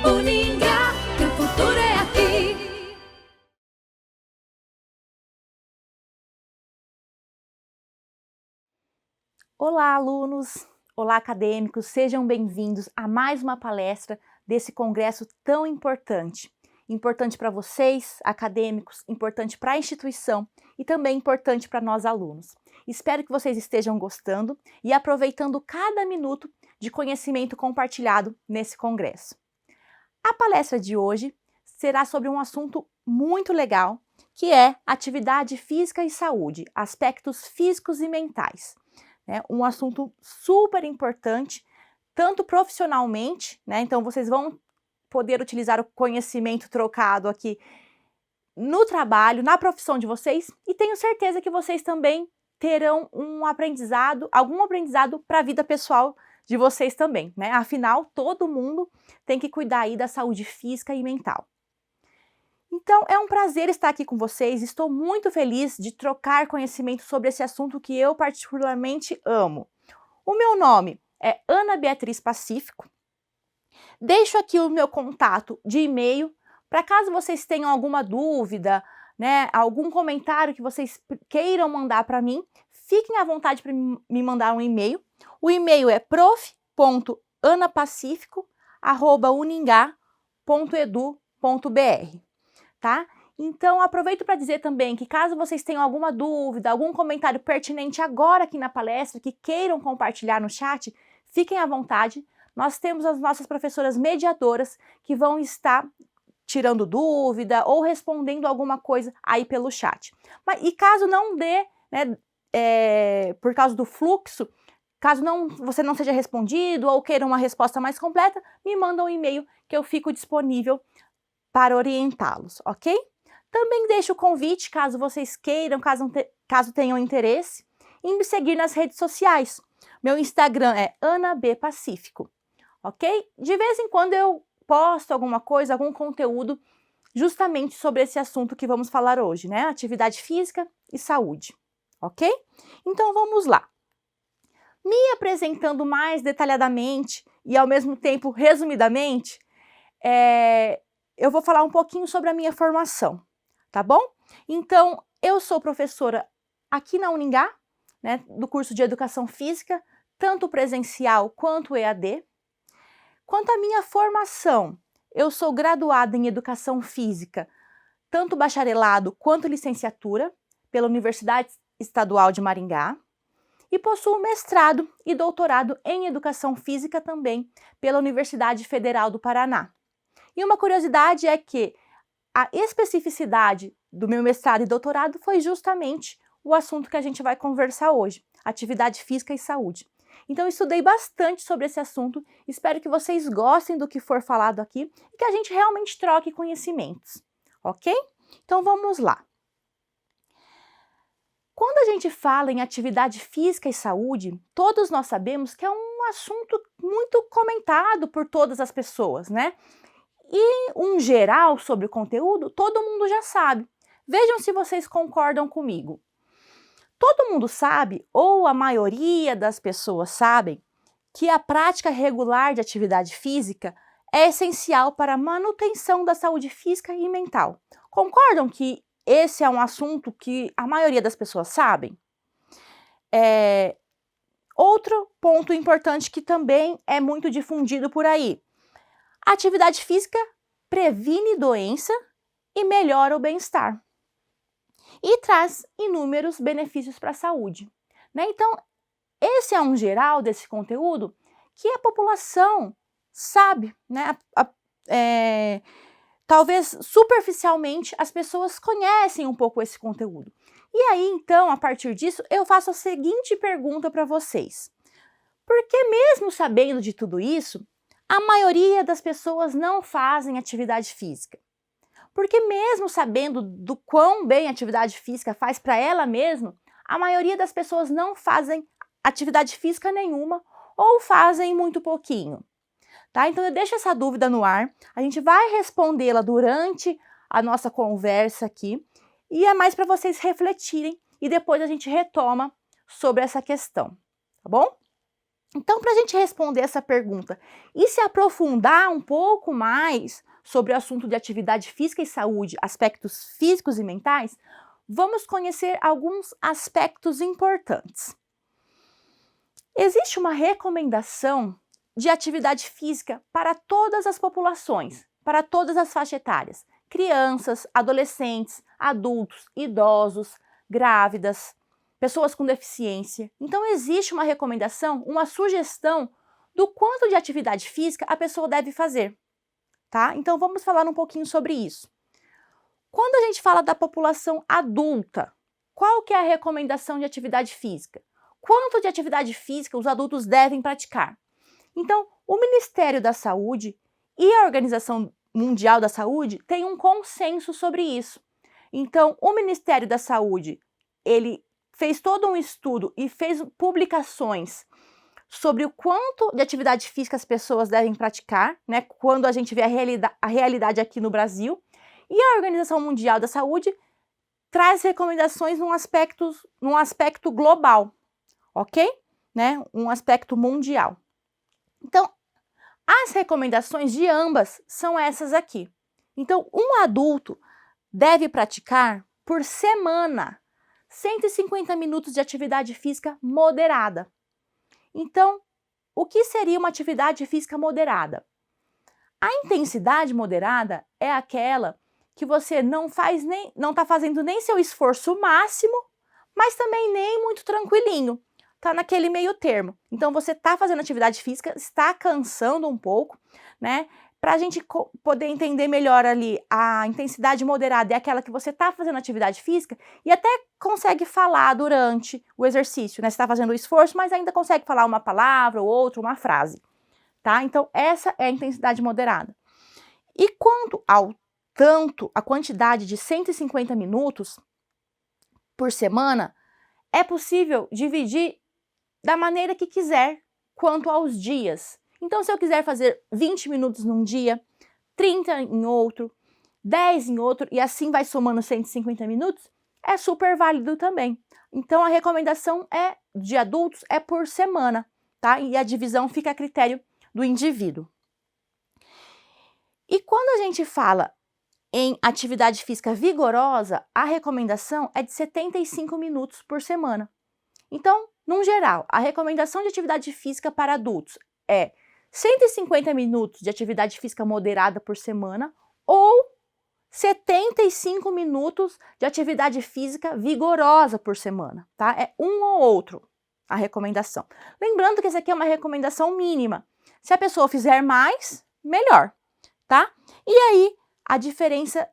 Uningá, que o futuro é aqui. Olá, alunos! Olá, acadêmicos! Sejam bem-vindos a mais uma palestra desse congresso tão importante. Importante para vocês, acadêmicos, importante para a instituição e também importante para nós, alunos. Espero que vocês estejam gostando e aproveitando cada minuto de conhecimento compartilhado nesse congresso. A palestra de hoje será sobre um assunto muito legal, que é atividade física e saúde, aspectos físicos e mentais. Um assunto super importante, tanto profissionalmente, então vocês vão poder utilizar o conhecimento trocado aqui no trabalho, na profissão de vocês, e tenho certeza que vocês também terão algum aprendizado para a vida pessoal de vocês também, Afinal, todo mundo tem que cuidar aí da saúde física e mental. Então, é um prazer estar aqui com vocês, estou muito feliz de trocar conhecimento sobre esse assunto que eu particularmente amo. O meu nome é Ana Beatriz Pacífico, deixo aqui o meu contato de e-mail, para caso vocês tenham alguma dúvida, algum comentário que vocês queiram mandar para mim, fiquem à vontade para me mandar um e-mail. O e-mail é prof.anapacifico@uningá.edu.br. Tá? Então, aproveito para dizer também que caso vocês tenham alguma dúvida, algum comentário pertinente agora aqui na palestra, que queiram compartilhar no chat, fiquem à vontade. Nós temos as nossas professoras mediadoras que vão estar tirando dúvida ou respondendo alguma coisa aí pelo chat. E caso não dê, por causa do fluxo, caso você não seja respondido ou queira uma resposta mais completa, me manda um e-mail que eu fico disponível para orientá-los, ok? Também deixo o convite, caso vocês queiram, caso tenham interesse, em me seguir nas redes sociais. Meu Instagram é AnaBPacífico, ok? De vez em quando eu posto alguma coisa, algum conteúdo, justamente sobre esse assunto que vamos falar hoje, Atividade física e saúde, ok? Então vamos lá. Me apresentando mais detalhadamente e ao mesmo tempo resumidamente, eu vou falar um pouquinho sobre a minha formação, tá bom? Então, eu sou professora aqui na Uningá, do curso de Educação Física, tanto presencial quanto EAD. Quanto à minha formação, eu sou graduada em Educação Física, tanto bacharelado quanto licenciatura, pela Universidade Estadual de Maringá, e possuo mestrado e doutorado em Educação Física também, pela Universidade Federal do Paraná. E uma curiosidade é que a especificidade do meu mestrado e doutorado foi justamente o assunto que a gente vai conversar hoje, atividade física e saúde. Então, estudei bastante sobre esse assunto, espero que vocês gostem do que for falado aqui e que a gente realmente troque conhecimentos, ok? Então, vamos lá. Quando a gente fala em atividade física e saúde, todos nós sabemos que é um assunto muito comentado por todas as pessoas, E um geral sobre o conteúdo, todo mundo já sabe. Vejam se vocês concordam comigo. Todo mundo sabe, ou a maioria das pessoas sabem, que a prática regular de atividade física é essencial para a manutenção da saúde física e mental. Concordam que esse é um assunto que a maioria das pessoas sabem? Outro ponto importante que também é muito difundido por aí. A atividade física previne doença e melhora o bem-estar. E traz inúmeros benefícios para a saúde. Então, esse é um geral desse conteúdo que a população sabe. Talvez superficialmente as pessoas conhecem um pouco esse conteúdo. E aí, então, a partir disso, eu faço a seguinte pergunta para vocês. Por que mesmo sabendo de tudo isso, a maioria das pessoas não fazem atividade física? Porque mesmo sabendo do quão bem a atividade física faz para ela mesma, a maioria das pessoas não fazem atividade física nenhuma ou fazem muito pouquinho. Tá? Então eu deixo essa dúvida no ar, a gente vai respondê-la durante a nossa conversa aqui e é mais para vocês refletirem e depois a gente retoma sobre essa questão, tá bom? Então, para a gente responder essa pergunta e se aprofundar um pouco mais sobre o assunto de atividade física e saúde, aspectos físicos e mentais, vamos conhecer alguns aspectos importantes. Existe uma recomendação de atividade física para todas as populações, para todas as faixas etárias, crianças, adolescentes, adultos, idosos, grávidas, pessoas com deficiência. Então existe uma recomendação, uma sugestão do quanto de atividade física a pessoa deve fazer, tá? Então vamos falar um pouquinho sobre isso. Quando a gente fala da população adulta, qual que é a recomendação de atividade física? Quanto de atividade física os adultos devem praticar? Então, o Ministério da Saúde e a Organização Mundial da Saúde têm um consenso sobre isso. Então, o Ministério da Saúde, ele fez todo um estudo e fez publicações sobre o quanto de atividade física as pessoas devem praticar, né, quando a gente vê a realidade aqui no Brasil. E a Organização Mundial da Saúde traz recomendações num aspecto global, ok? Né, um aspecto mundial. Então, as recomendações de ambas são essas aqui. Então, um adulto deve praticar por semana 150 minutos de atividade física moderada. Então, o que seria uma atividade física moderada? A intensidade moderada é aquela que você não está fazendo nem seu esforço máximo, mas também nem muito tranquilinho. Está naquele meio termo. Então, você está fazendo atividade física, está cansando um pouco, né? Para a gente poder entender melhor ali, a intensidade moderada é aquela que você está fazendo atividade física e até consegue falar durante o exercício, né? Você está fazendo o esforço, mas ainda consegue falar uma palavra ou outra, uma frase, tá? Então, essa é a intensidade moderada. E quanto a quantidade de 150 minutos por semana, é possível dividir da maneira que quiser, quanto aos dias. Então, se eu quiser fazer 20 minutos num dia, 30 em outro, 10 em outro, e assim vai somando 150 minutos, é super válido também. Então, a recomendação de adultos é por semana, tá? E a divisão fica a critério do indivíduo. E quando a gente fala em atividade física vigorosa, a recomendação é de 75 minutos por semana. Então, no geral, a recomendação de atividade física para adultos é 150 minutos de atividade física moderada por semana ou 75 minutos de atividade física vigorosa por semana, tá? É um ou outro a recomendação. Lembrando que essa aqui é uma recomendação mínima. Se a pessoa fizer mais, melhor, tá? E aí, a diferença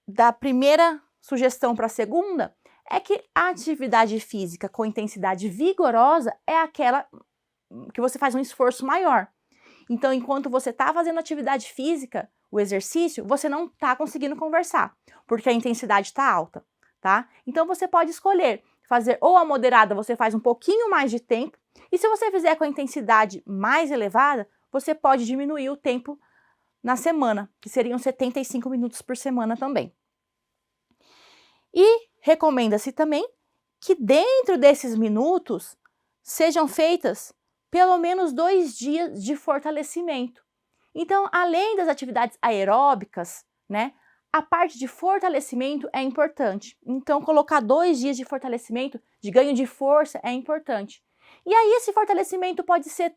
da primeira sugestão para a segunda é que a atividade física com intensidade vigorosa é aquela que você faz um esforço maior. Então, enquanto você está fazendo atividade física, o exercício, você não está conseguindo conversar, porque a intensidade está alta, tá? Então, você pode escolher fazer ou a moderada, você faz um pouquinho mais de tempo, e se você fizer com a intensidade mais elevada, você pode diminuir o tempo na semana, que seriam 75 minutos por semana também. E recomenda-se também que dentro desses minutos sejam feitas pelo menos 2 dias de fortalecimento. Então, além das atividades aeróbicas, né, a parte de fortalecimento é importante. Então, colocar 2 dias de fortalecimento, de ganho de força, é importante. E aí, esse fortalecimento pode ser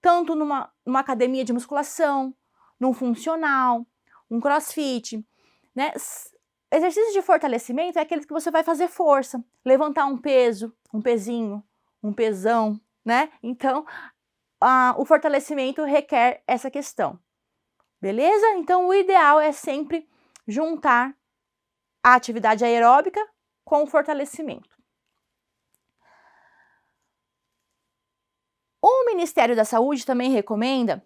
tanto numa academia de musculação, num funcional, um crossfit, né? Exercício de fortalecimento é aqueles que você vai fazer força, levantar um peso, um pezinho, um pesão, né? Então, o fortalecimento requer essa questão, beleza? Então, o ideal é sempre juntar a atividade aeróbica com o fortalecimento. O Ministério da Saúde também recomenda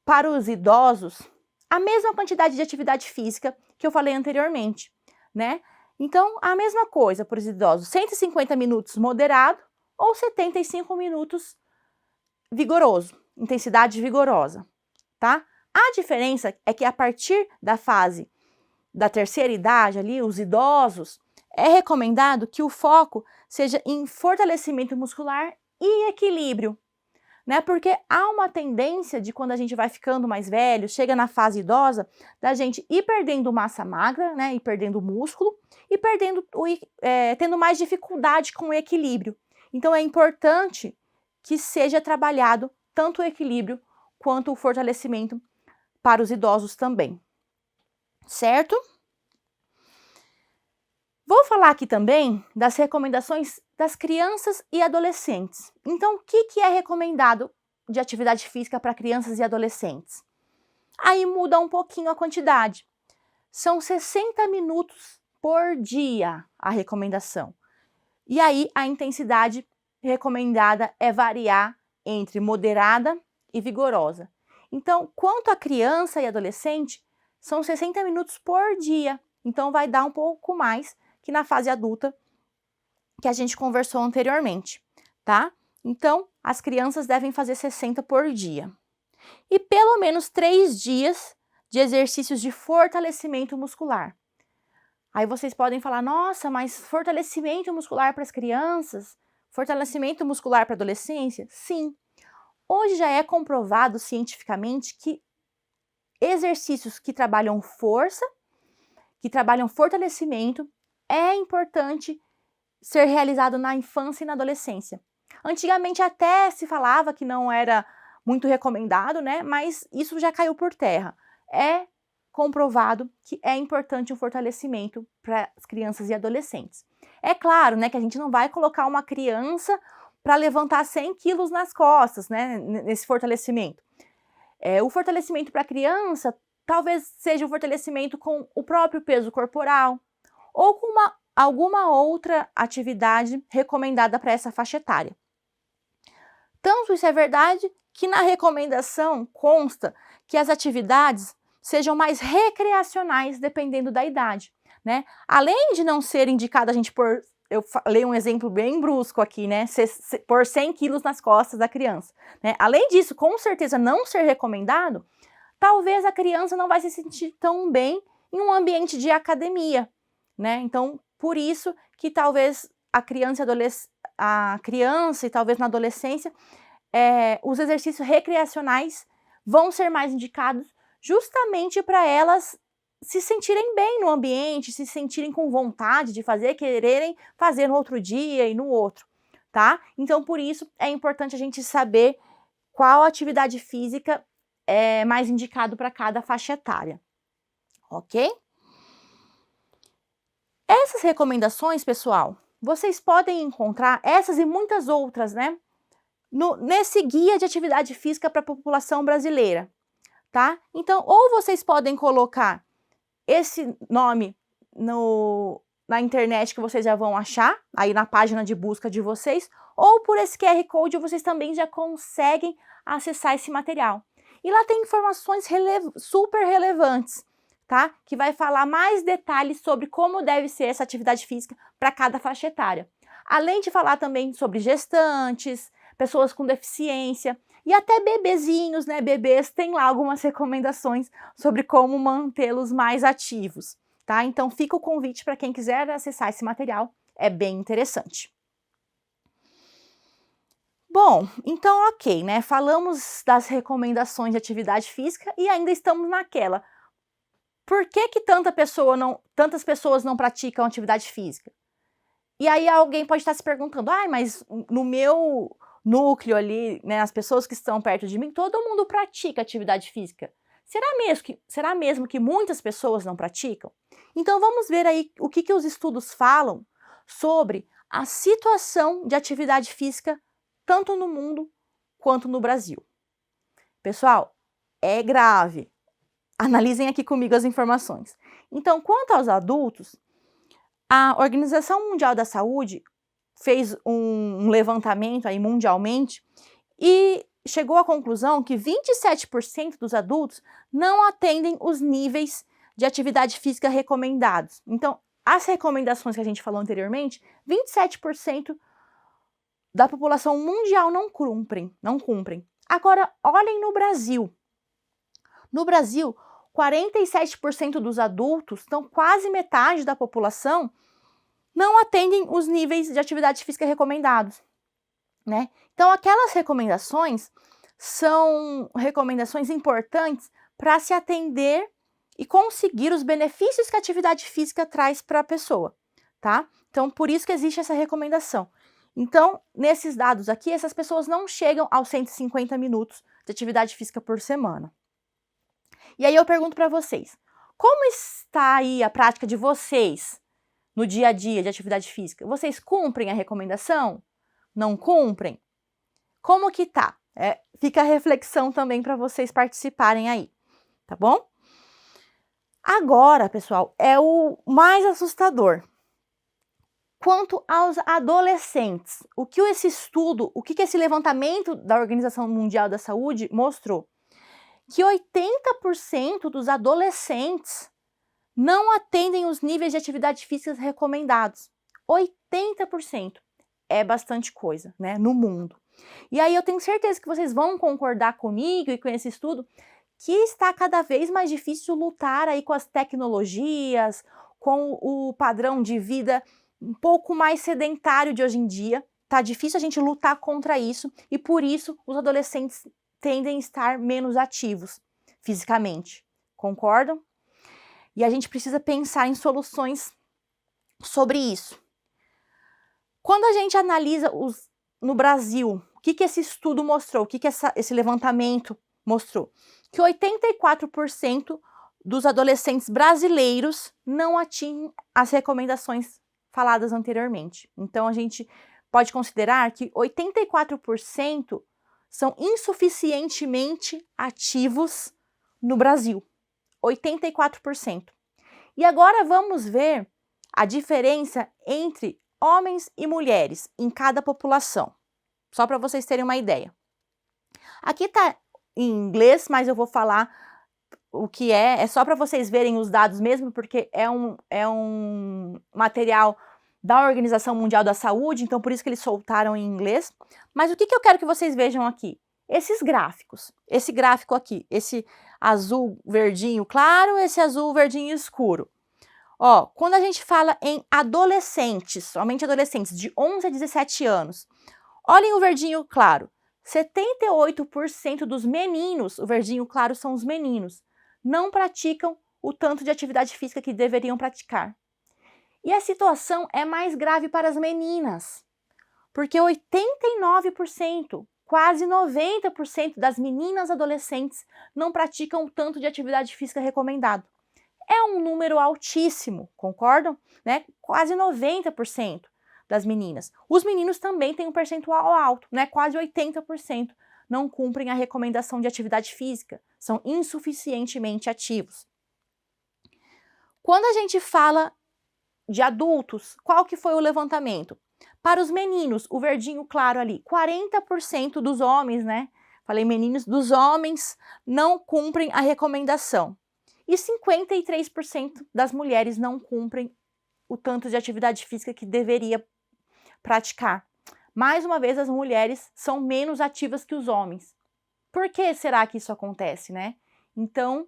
para os idosos a mesma quantidade de atividade física que eu falei anteriormente, né? Então, a mesma coisa para os idosos, 150 minutos moderado ou 75 minutos vigoroso, intensidade vigorosa, tá? A diferença é que a partir da fase da terceira idade ali, os idosos, é recomendado que o foco seja em fortalecimento muscular e equilíbrio, né? Porque há uma tendência de quando a gente vai ficando mais velho, chega na fase idosa, da gente ir perdendo massa magra, né? Ir perdendo músculo e tendo mais dificuldade com o equilíbrio. Então é importante que seja trabalhado tanto o equilíbrio quanto o fortalecimento para os idosos também, certo? Vou falar aqui também das recomendações das crianças e adolescentes. Então, o que é recomendado de atividade física para crianças e adolescentes? Aí muda um pouquinho a quantidade. São 60 minutos por dia a recomendação. E aí a intensidade recomendada é variar entre moderada e vigorosa. Então, quanto a criança e adolescente, são 60 minutos por dia. Então, vai dar um pouco mais que na fase adulta que a gente conversou anteriormente, tá? Então, as crianças devem fazer 60 por dia. E pelo menos 3 dias de exercícios de fortalecimento muscular. Aí vocês podem falar, nossa, mas fortalecimento muscular para as crianças? Fortalecimento muscular para a adolescência? Sim. Hoje já é comprovado cientificamente que exercícios que trabalham força, que trabalham fortalecimento, é importante ser realizado na infância e na adolescência. Antigamente até se falava que não era muito recomendado, né? Mas isso já caiu por terra. É comprovado que é importante um fortalecimento para as crianças e adolescentes. É claro, né, que a gente não vai colocar uma criança para levantar 100 quilos nas costas, né, nesse fortalecimento. O fortalecimento para a criança talvez seja um fortalecimento com o próprio peso corporal ou com alguma outra atividade recomendada para essa faixa etária. Tanto isso é verdade que na recomendação consta que as atividades sejam mais recreacionais dependendo da idade, né? Além de não ser indicado a gente pôr, eu falei um exemplo bem brusco aqui, né? Pôr 100 quilos nas costas da criança, né? Além disso, com certeza não ser recomendado, talvez a criança não vai se sentir tão bem em um ambiente de academia, né? Então, por isso que talvez a criança e talvez na adolescência, os exercícios recreacionais vão ser mais indicados justamente para elas se sentirem bem no ambiente, se sentirem com vontade de fazer, quererem fazer no outro dia e no outro, tá? Então, por isso, é importante a gente saber qual atividade física é mais indicado para cada faixa etária, ok? Essas recomendações, pessoal, vocês podem encontrar essas e muitas outras, né? Nesse guia de atividade física para a população brasileira, tá? Então, ou vocês podem colocar esse nome na internet que vocês já vão achar, aí na página de busca de vocês, ou por esse QR Code vocês também já conseguem acessar esse material. E lá tem informações super relevantes, tá? Que vai falar mais detalhes sobre como deve ser essa atividade física para cada faixa etária. Além de falar também sobre gestantes, pessoas com deficiência e até bebezinhos, né? Bebês, tem lá algumas recomendações sobre como mantê-los mais ativos, tá? Então fica o convite para quem quiser acessar esse material, é bem interessante. Bom, então ok, né? Falamos das recomendações de atividade física e ainda estamos naquela. Por que tantas pessoas não praticam atividade física? E aí alguém pode estar se perguntando, mas no meu núcleo ali, né, as pessoas que estão perto de mim, todo mundo pratica atividade física. Será mesmo que muitas pessoas não praticam? Então vamos ver aí o que os estudos falam sobre a situação de atividade física tanto no mundo quanto no Brasil. Pessoal, é grave. Analisem aqui comigo as informações. Então, quanto aos adultos, a Organização Mundial da Saúde fez um levantamento aí mundialmente e chegou à conclusão que 27% dos adultos não atendem os níveis de atividade física recomendados. Então, as recomendações que a gente falou anteriormente, 27% da população mundial não cumprem. Agora, olhem no Brasil. No Brasil, 47% dos adultos, então quase metade da população, não atendem os níveis de atividade física recomendados. né? Então, aquelas recomendações são recomendações importantes para se atender e conseguir os benefícios que a atividade física traz para a pessoa, tá? Então, por isso que existe essa recomendação. Então, nesses dados aqui, essas pessoas não chegam aos 150 minutos de atividade física por semana. E aí eu pergunto para vocês, como está aí a prática de vocês no dia a dia de atividade física? Vocês cumprem a recomendação? Não cumprem? Como que tá? Fica a reflexão também para vocês participarem aí, tá bom? Agora, pessoal, é o mais assustador. Quanto aos adolescentes, o que esse levantamento da Organização Mundial da Saúde mostrou? Que 80% dos adolescentes não atendem os níveis de atividade física recomendados. 80%. É bastante coisa, né, no mundo. E aí eu tenho certeza que vocês vão concordar comigo e com esse estudo que está cada vez mais difícil lutar aí com as tecnologias, com o padrão de vida um pouco mais sedentário de hoje em dia. Tá difícil a gente lutar contra isso e por isso os adolescentes tendem a estar menos ativos fisicamente. Concordam? E a gente precisa pensar em soluções sobre isso. Quando a gente analisa no Brasil, o que esse estudo mostrou? O que esse levantamento mostrou? Que 84% dos adolescentes brasileiros não atingem as recomendações faladas anteriormente. Então, a gente pode considerar que 84% são insuficientemente ativos no Brasil. 84%. E agora vamos ver a diferença entre homens e mulheres em cada população. Só para vocês terem uma ideia. Aqui está em inglês, mas eu vou falar o que é só para vocês verem os dados mesmo, porque é um material da Organização Mundial da Saúde, então por isso que eles soltaram em inglês. Mas o que eu quero que vocês vejam aqui? Esses gráficos. Esse gráfico aqui, esse azul verdinho claro, esse azul verdinho escuro. Ó, quando a gente fala em adolescentes, somente adolescentes de 11 a 17 anos, olhem o verdinho claro. 78% dos meninos, o verdinho claro são os meninos, não praticam o tanto de atividade física que deveriam praticar. E a situação é mais grave para as meninas, porque 89%, quase 90% das meninas adolescentes não praticam o tanto de atividade física recomendado. É um número altíssimo, concordam? Né? Quase 90% das meninas. Os meninos também têm um percentual alto, né? Quase 80% não cumprem a recomendação de atividade física, são insuficientemente ativos. Quando a gente fala de adultos, qual que foi o levantamento? Para os meninos, o verdinho claro ali, 40% dos homens, né? Falei meninos, dos homens não cumprem a recomendação. E 53% das mulheres não cumprem o tanto de atividade física que deveria praticar. Mais uma vez, as mulheres são menos ativas que os homens. Por que será que isso acontece, né? Então,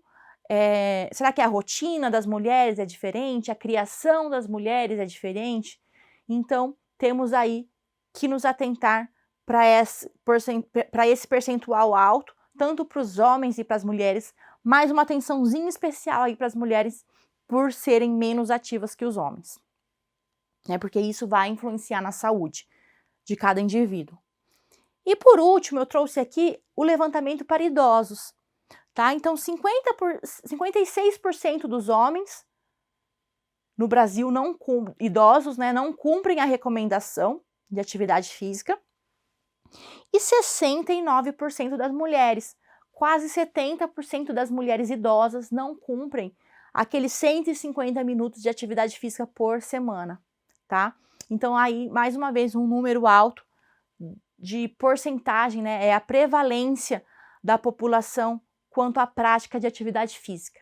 será que a rotina das mulheres é diferente? A criação das mulheres é diferente? Então, temos aí que nos atentar para esse percentual alto, tanto para os homens e para as mulheres, mais uma atençãozinha especial aí para as mulheres por serem menos ativas que os homens. Porque isso vai influenciar na saúde de cada indivíduo. E por último, eu trouxe aqui o levantamento para idosos. Tá? Então, 56% dos homens no Brasil, idosos, né, não cumprem a recomendação de atividade física. E 69% das mulheres, quase 70% das mulheres idosas não cumprem aqueles 150 minutos de atividade física por semana. Tá? Então, aí, mais uma vez, um número alto de porcentagem, né, é a prevalência da população quanto à prática de atividade física,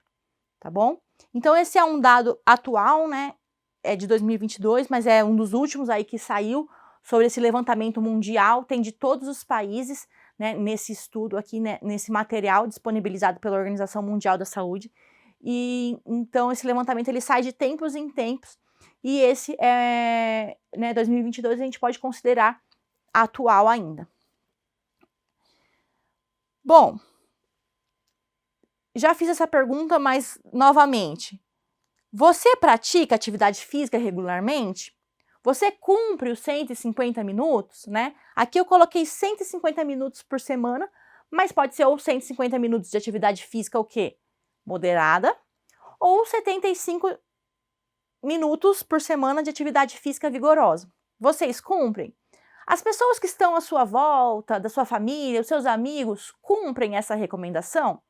tá bom? Então, esse é um dado atual, né, é de 2022, mas é um dos últimos aí que saiu sobre esse levantamento mundial, tem de todos os países, né, nesse estudo aqui, né, nesse material disponibilizado pela Organização Mundial da Saúde. E então, esse levantamento ele sai de tempos em tempos, e esse, 2022, a gente pode considerar atual ainda. Bom, já fiz essa pergunta, mas novamente, você pratica atividade física regularmente? Você cumpre os 150 minutos, né? Aqui eu coloquei 150 minutos por semana, mas pode ser ou 150 minutos de atividade física o quê? Moderada, ou 75 minutos por semana de atividade física vigorosa. Vocês cumprem? As pessoas que estão à sua volta, da sua família, os seus amigos, cumprem essa recomendação?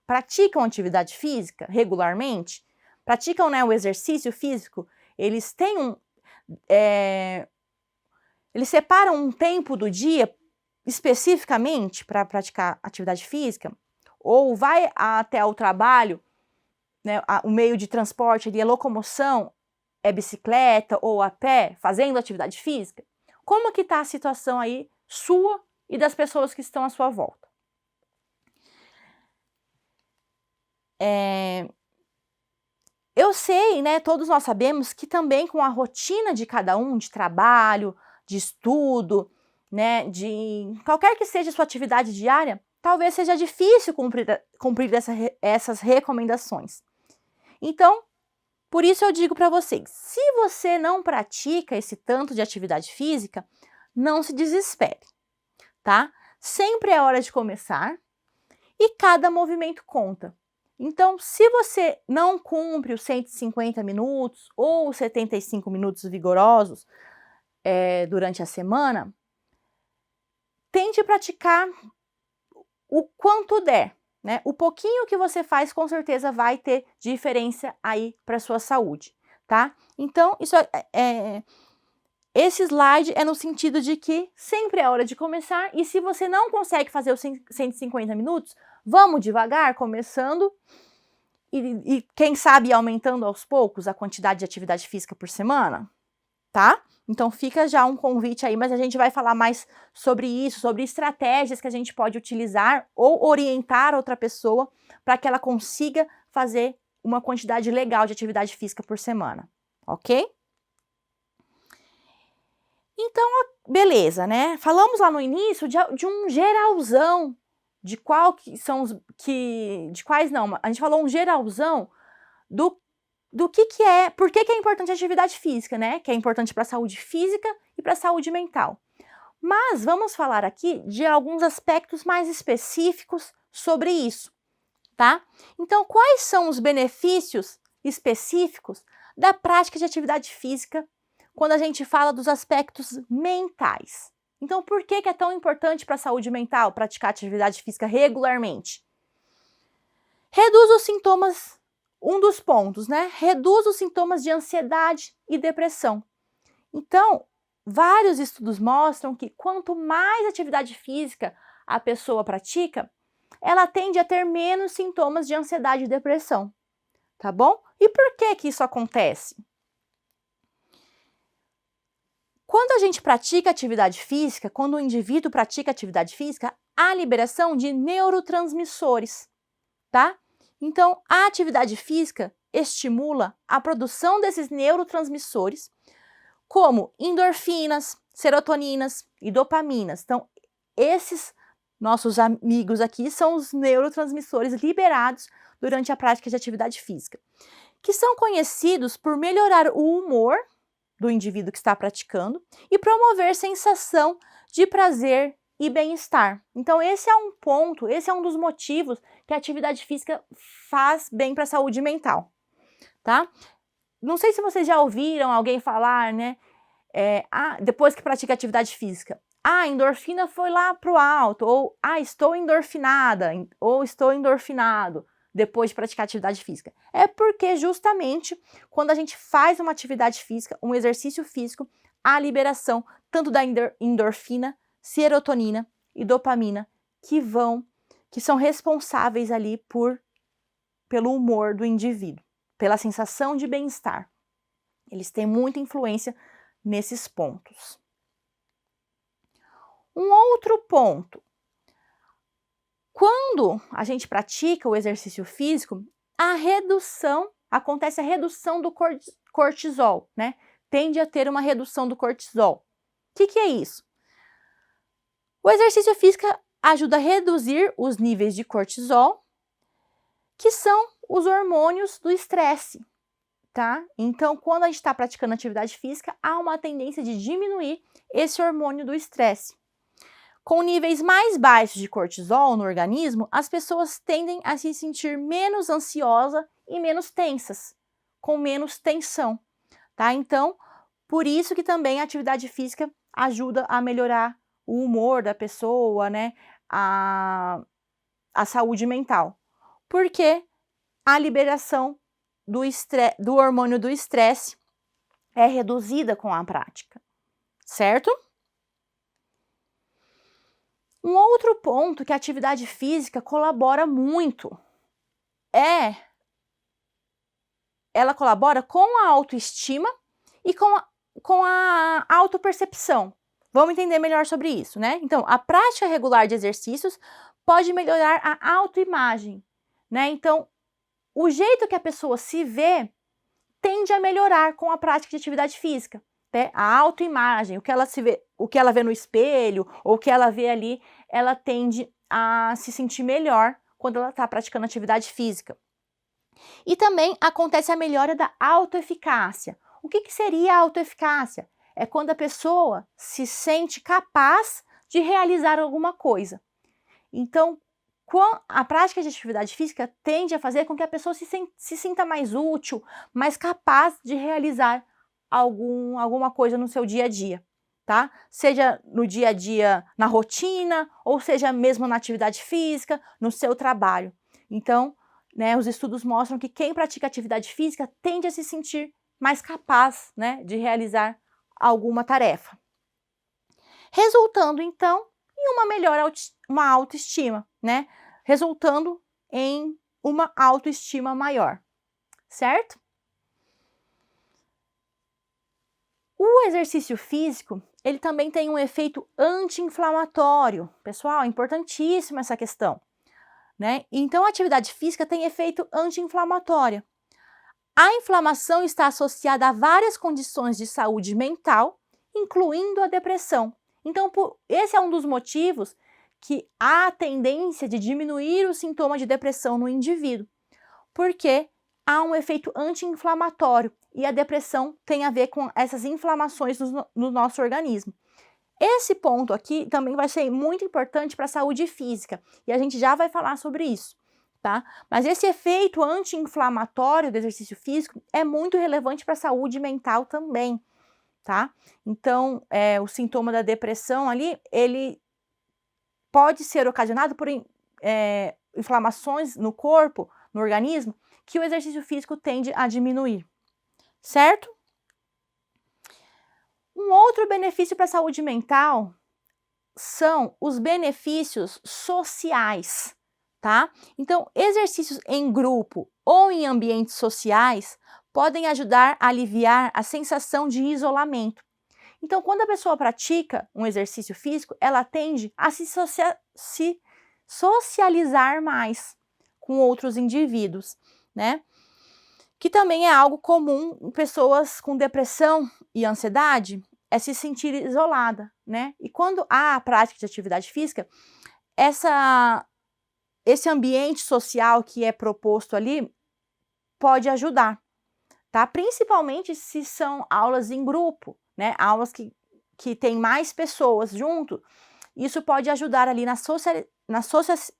Praticam atividade física regularmente? Praticam, né, o exercício físico? Eles têm eles separam um tempo do dia especificamente para praticar atividade física? Ou vai até o trabalho, né, o meio de transporte ali, a locomoção, é bicicleta ou a pé, fazendo atividade física? Como que está a situação aí sua e das pessoas que estão à sua volta? Eu sei, né, todos nós sabemos que também com a rotina de cada um, de trabalho, de estudo, né, de qualquer que seja a sua atividade diária, talvez seja difícil cumprir essas recomendações. Então, por isso eu digo para vocês, se você não pratica esse tanto de atividade física, não se desespere, tá? Sempre é hora de começar e cada movimento conta. Então, se você não cumpre os 150 minutos ou os 75 minutos vigorosos durante a semana, tente praticar o quanto der, né? O pouquinho que você faz com certeza vai ter diferença aí para a sua saúde, tá? Então, esse slide é no sentido de que sempre é hora de começar e se você não consegue fazer os 150 minutos, vamos devagar, começando e quem sabe aumentando aos poucos a quantidade de atividade física por semana, tá? Então fica já um convite aí, mas a gente vai falar mais sobre isso, sobre estratégias que a gente pode utilizar ou orientar outra pessoa para que ela consiga fazer uma quantidade legal de atividade física por semana, ok? Então, beleza, né? Falamos lá no início de um geralzão, de quais não, a gente falou um geralzão do que é, por que é importante a atividade física, né? Que é importante para a saúde física e para a saúde mental. Mas vamos falar aqui de alguns aspectos mais específicos sobre isso, tá? Então, quais são os benefícios específicos da prática de atividade física quando a gente fala dos aspectos mentais? Então, por que é tão importante para a saúde mental praticar atividade física regularmente? Reduz os sintomas, um dos pontos, né? Reduz os sintomas de ansiedade e depressão. Então, vários estudos mostram que quanto mais atividade física a pessoa pratica, ela tende a ter menos sintomas de ansiedade e depressão, tá bom? E por que isso acontece? Quando a gente pratica atividade física, quando o indivíduo pratica atividade física, há liberação de neurotransmissores, tá? Então, a atividade física estimula a produção desses neurotransmissores, como endorfinas, serotoninas e dopaminas. Então, esses nossos amigos aqui são os neurotransmissores liberados durante a prática de atividade física, que são conhecidos por melhorar o humor do indivíduo que está praticando e promover sensação de prazer e bem-estar. Então, esse é um ponto, esse é um dos motivos que a atividade física faz bem para a saúde mental, tá? Não sei se vocês já ouviram alguém falar, né? Depois que pratica atividade física, a endorfina foi lá pro alto, ou estou endorfinada, ou estou endorfinado depois de praticar atividade física. É porque justamente quando a gente faz uma atividade física, um exercício físico, há liberação tanto da endorfina, serotonina e dopamina que são responsáveis ali pelo humor do indivíduo, pela sensação de bem-estar. Eles têm muita influência nesses pontos. Um outro ponto. Quando a gente pratica o exercício físico, acontece a redução do cortisol, né? Tende a ter uma redução do cortisol. O que é isso? O exercício físico ajuda a reduzir os níveis de cortisol, que são os hormônios do estresse, tá? Então, quando a gente está praticando atividade física, há uma tendência de diminuir esse hormônio do estresse. Com níveis mais baixos de cortisol no organismo, as pessoas tendem a se sentir menos ansiosa e menos tensas, com menos tensão, tá? Então, por isso que também a atividade física ajuda a melhorar o humor da pessoa, né? A saúde mental. Porque a liberação do hormônio do estresse é reduzida com a prática, certo? Um outro ponto que a atividade física colabora muito ela colabora com a autoestima e com a autopercepção. Vamos entender melhor sobre isso, né? Então, a prática regular de exercícios pode melhorar a autoimagem, né? Então, o jeito que a pessoa se vê tende a melhorar com a prática de atividade física, né? A autoimagem, o que ela vê no espelho, ou o que ela vê ali, ela tende a se sentir melhor quando ela está praticando atividade física. E também acontece a melhora da autoeficácia. O que seria a autoeficácia? É quando a pessoa se sente capaz de realizar alguma coisa. Então, a prática de atividade física tende a fazer com que a pessoa se sinta mais útil, mais capaz de realizar alguma coisa no seu dia a dia, tá? Seja no dia a dia, na rotina, ou seja mesmo na atividade física, no seu trabalho. Então, né, os estudos mostram que quem pratica atividade física tende a se sentir mais capaz, né, de realizar alguma tarefa. Resultando, então, em uma autoestima, né? Resultando em uma autoestima maior, certo? O exercício físico, ele também tem um efeito anti-inflamatório. Pessoal, é importantíssima essa questão, né? Então, a atividade física tem efeito anti-inflamatório. A inflamação está associada a várias condições de saúde mental, incluindo a depressão. Então, esse é um dos motivos que há a tendência de diminuir os sintomas de depressão no indivíduo, porque há um efeito anti-inflamatório e a depressão tem a ver com essas inflamações no nosso organismo. Esse ponto aqui também vai ser muito importante para a saúde física e a gente já vai falar sobre isso, tá? Mas esse efeito anti-inflamatório do exercício físico é muito relevante para a saúde mental também, tá? Então, o sintoma da depressão ali, ele pode ser ocasionado por inflamações no corpo, no organismo, que o exercício físico tende a diminuir, certo? Um outro benefício para a saúde mental são os benefícios sociais, tá? Então, exercícios em grupo ou em ambientes sociais podem ajudar a aliviar a sensação de isolamento. Então, quando a pessoa pratica um exercício físico, ela tende a se socializar mais com outros indivíduos, né? Que também é algo comum em pessoas com depressão e ansiedade, é se sentir isolada, né? E quando há a prática de atividade física, esse ambiente social que é proposto ali pode ajudar, tá? Principalmente se são aulas em grupo, né? Aulas que tem mais pessoas junto, isso pode ajudar ali na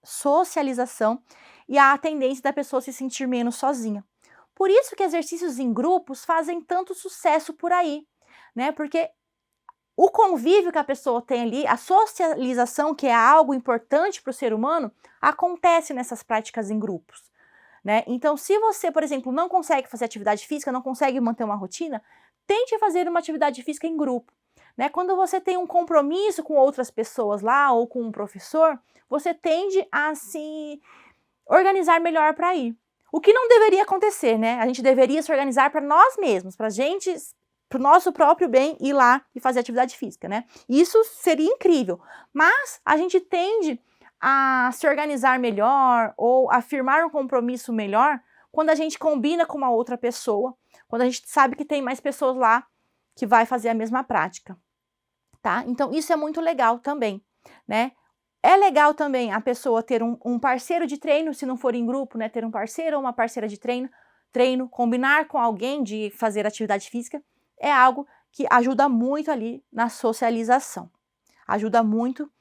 socialização e a tendência da pessoa se sentir menos sozinha. Por isso que exercícios em grupos fazem tanto sucesso por aí, né? Porque o convívio que a pessoa tem ali, a socialização, que é algo importante para o ser humano, acontece nessas práticas em grupos, né? Então, se você, por exemplo, não consegue fazer atividade física, não consegue manter uma rotina, tente fazer uma atividade física em grupo, né? Quando você tem um compromisso com outras pessoas lá ou com um professor, você tende a se organizar melhor para ir. O que não deveria acontecer, né? A gente deveria se organizar para nós mesmos, para o nosso próprio bem, ir lá e fazer atividade física, né? Isso seria incrível, mas a gente tende a se organizar melhor ou a firmar um compromisso melhor quando a gente combina com uma outra pessoa, quando a gente sabe que tem mais pessoas lá que vai fazer a mesma prática, tá? Então, isso é muito legal também. né? É legal também a pessoa ter um parceiro de treino, se não for em grupo, né? Ter um parceiro ou uma parceira de treino, combinar com alguém de fazer atividade física, é algo que ajuda muito ali na socialização. Ajuda muito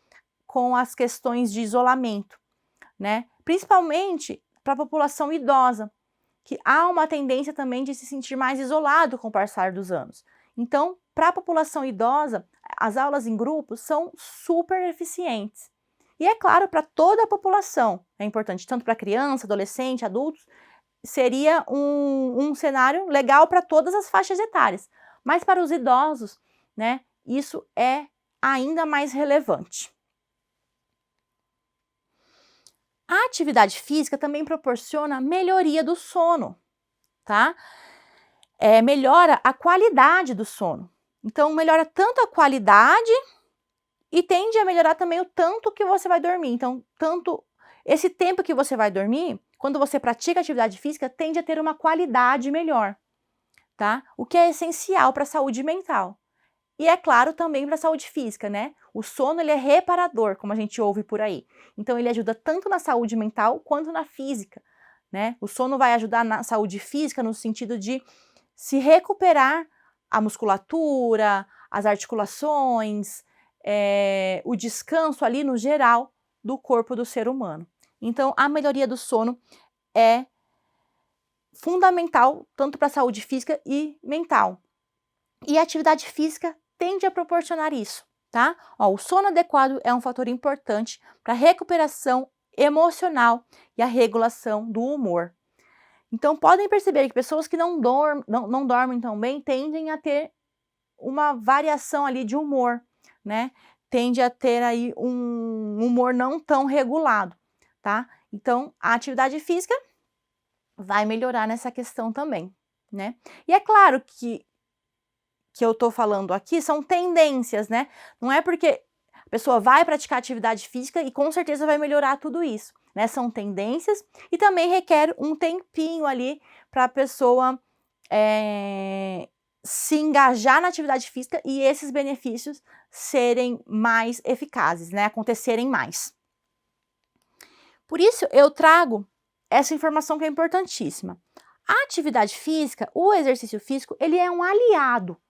com as questões de isolamento, né? Principalmente para a população idosa, que há uma tendência também de se sentir mais isolado com o passar dos anos. Então, para a população idosa, as aulas em grupo são super eficientes. E é claro, para toda a população, é importante, tanto para criança, adolescente, adultos, seria um cenário legal para todas as faixas etárias. Mas para os idosos, né, isso é ainda mais relevante. A atividade física também proporciona melhoria do sono, tá? Melhora a qualidade do sono. Então, melhora tanto a qualidade e tende a melhorar também o tanto que você vai dormir. Então, esse tempo que você vai dormir, quando você pratica atividade física, tende a ter uma qualidade melhor, tá? O que é essencial para a saúde mental. E é claro também para a saúde física, né? O sono ele é reparador, como a gente ouve por aí. Então ele ajuda tanto na saúde mental quanto na física, né? O sono vai ajudar na saúde física no sentido de se recuperar a musculatura, as articulações, o descanso ali no geral do corpo do ser humano. Então a melhoria do sono é fundamental tanto para a saúde física e mental. E a atividade física tende a proporcionar isso, tá? O sono adequado é um fator importante para a recuperação emocional e a regulação do humor. Então, podem perceber que pessoas que não dormem tão bem tendem a ter uma variação ali de humor, né? Tende a ter aí um humor não tão regulado, tá? Então, a atividade física vai melhorar nessa questão também, né? E é claro que eu tô falando aqui são tendências, né? Não é porque a pessoa vai praticar atividade física e com certeza vai melhorar tudo isso, né? São tendências e também requer um tempinho ali para a pessoa se engajar na atividade física e esses benefícios serem mais eficazes, né? Acontecerem mais. Por isso, eu trago essa informação que é importantíssima. A atividade física, o exercício físico, ele é um aliado,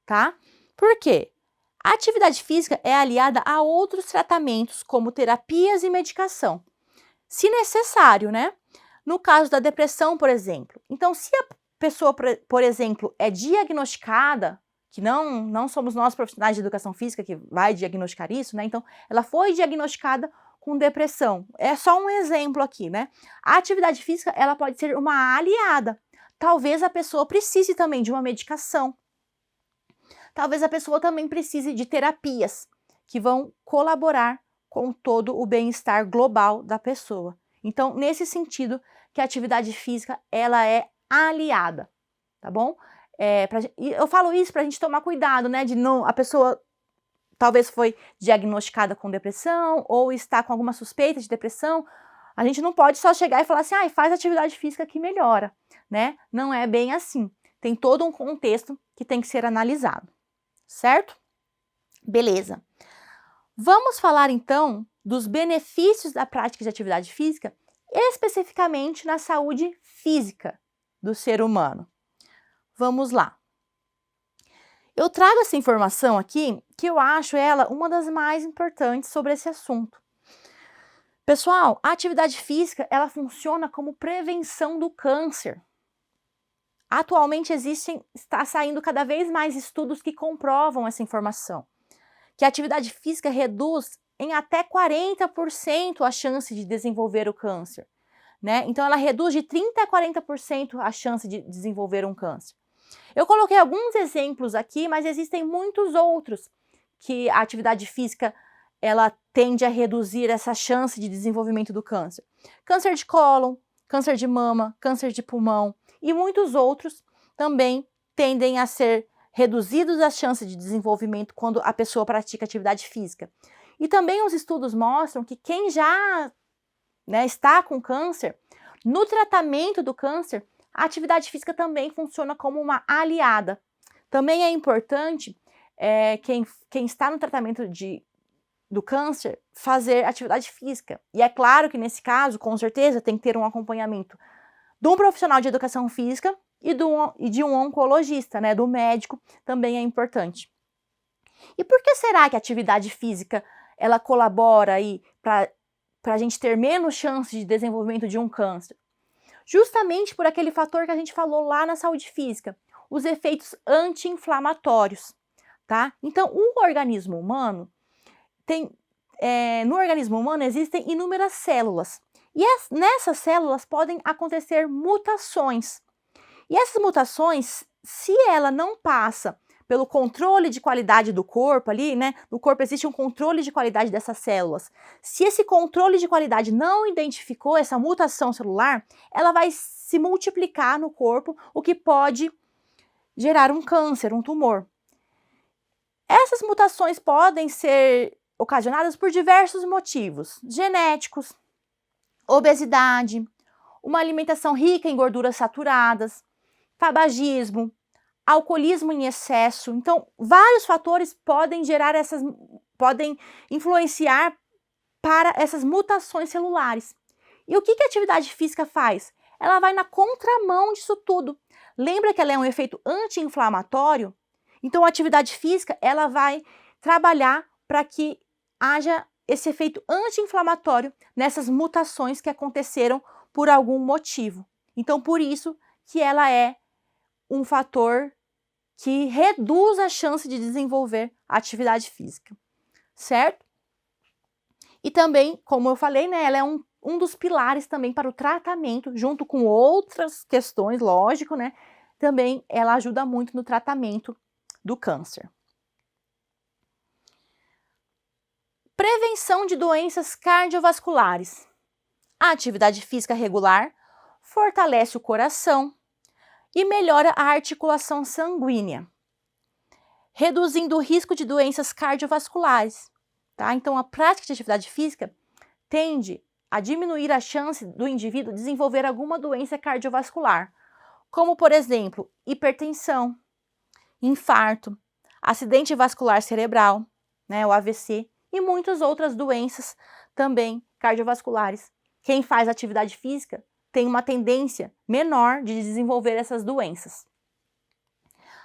tá? Por quê? A atividade física é aliada a outros tratamentos, como terapias e medicação, se necessário, né? No caso da depressão, por exemplo. Então, se a pessoa, por exemplo, é diagnosticada, que não somos nós profissionais de educação física que vai diagnosticar isso, né? Então, ela foi diagnosticada com depressão. É só um exemplo aqui, né? A atividade física, ela pode ser uma aliada. Talvez a pessoa precise também de uma medicação. Talvez a pessoa também precise de terapias que vão colaborar com todo o bem-estar global da pessoa. Então, nesse sentido, que a atividade física, ela é aliada, tá bom? E eu falo isso para a gente tomar cuidado, né? De não, a pessoa talvez foi diagnosticada com depressão ou está com alguma suspeita de depressão. A gente não pode só chegar e falar assim, faz atividade física que melhora, né? Não é bem assim. Tem todo um contexto que tem que ser analisado, certo? Beleza. Vamos falar então dos benefícios da prática de atividade física, especificamente na saúde física do ser humano. Vamos lá. Eu trago essa informação aqui, que eu acho ela uma das mais importantes sobre esse assunto. Pessoal, a atividade física, ela funciona como prevenção do câncer. Atualmente está saindo cada vez mais estudos que comprovam essa informação, que a atividade física reduz em até 40% a chance de desenvolver o câncer, né? Então ela reduz de 30% a 40% a chance de desenvolver um câncer. Eu coloquei alguns exemplos aqui, mas existem muitos outros que a atividade física ela tende a reduzir essa chance de desenvolvimento do câncer. Câncer de cólon, câncer de mama, câncer de pulmão e muitos outros também tendem a ser reduzidos as chances de desenvolvimento quando a pessoa pratica atividade física. E também os estudos mostram que quem já está com câncer, no tratamento do câncer, a atividade física também funciona como uma aliada. Também é importante quem está no tratamento do câncer fazer atividade física. E é claro que nesse caso, com certeza, tem que ter um acompanhamento de um profissional de educação física e de um oncologista, né, do médico, também é importante. E por que será que a atividade física ela colabora aí para a gente ter menos chances de desenvolvimento de um câncer? Justamente por aquele fator que a gente falou lá na saúde física, os efeitos anti-inflamatórios, tá? Então, o organismo humano no organismo humano existem inúmeras células e nessas células podem acontecer mutações. E essas mutações, se ela não passa pelo controle de qualidade do corpo ali, né? No corpo existe um controle de qualidade dessas células. Se esse controle de qualidade não identificou essa mutação celular, ela vai se multiplicar no corpo, o que pode gerar um câncer, um tumor. Essas mutações podem ser ocasionadas por diversos motivos: genéticos, obesidade, uma alimentação rica em gorduras saturadas, tabagismo, alcoolismo em excesso. Então, vários fatores podem influenciar para essas mutações celulares. E o que a atividade física faz? Ela vai na contramão disso tudo. Lembra que ela é um efeito anti-inflamatório? Então, a atividade física, ela vai trabalhar para que haja esse efeito anti-inflamatório nessas mutações que aconteceram por algum motivo. Então, por isso que ela é um fator que reduz a chance de desenvolver atividade física, certo? E também, como eu falei, né, ela é um dos pilares também para o tratamento, junto com outras questões, lógico, né? Também ela ajuda muito no tratamento do câncer. Prevenção de doenças cardiovasculares. A atividade física regular fortalece o coração e melhora a articulação sanguínea, reduzindo o risco de doenças cardiovasculares. Tá? Então, a prática de atividade física tende a diminuir a chance do indivíduo desenvolver alguma doença cardiovascular, como, por exemplo, hipertensão, infarto, acidente vascular cerebral, né, o AVC, e muitas outras doenças também cardiovasculares. Quem faz atividade física tem uma tendência menor de desenvolver essas doenças.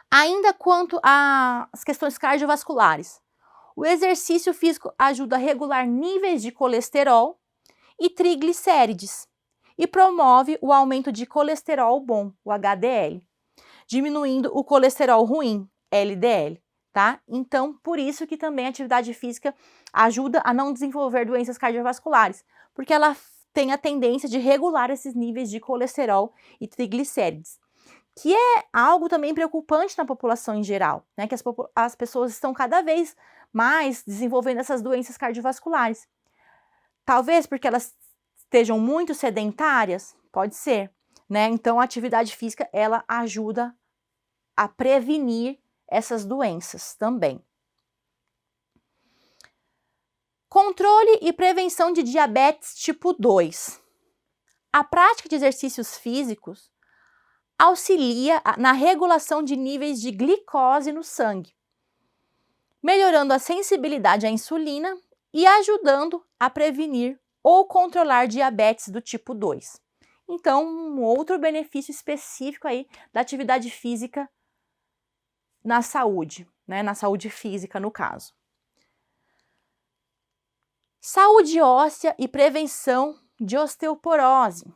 Ainda quanto às questões cardiovasculares, o exercício físico ajuda a regular níveis de colesterol e triglicérides e promove o aumento de colesterol bom, o HDL, diminuindo o colesterol ruim, LDL. Tá? Então, por isso que também a atividade física ajuda a não desenvolver doenças cardiovasculares, porque ela tem a tendência de regular esses níveis de colesterol e triglicérides, que é algo também preocupante na população em geral, né? Que as pessoas estão cada vez mais desenvolvendo essas doenças cardiovasculares. Talvez porque elas estejam muito sedentárias, pode ser, né? Então, a atividade física, ela ajuda a prevenir essas doenças também. Controle e prevenção de diabetes tipo 2. A prática de exercícios físicos auxilia na regulação de níveis de glicose no sangue, melhorando a sensibilidade à insulina e ajudando a prevenir ou controlar diabetes do tipo 2. Então, um outro benefício específico aí da atividade física na saúde, né? Na saúde física, no caso. Saúde óssea e prevenção de osteoporose.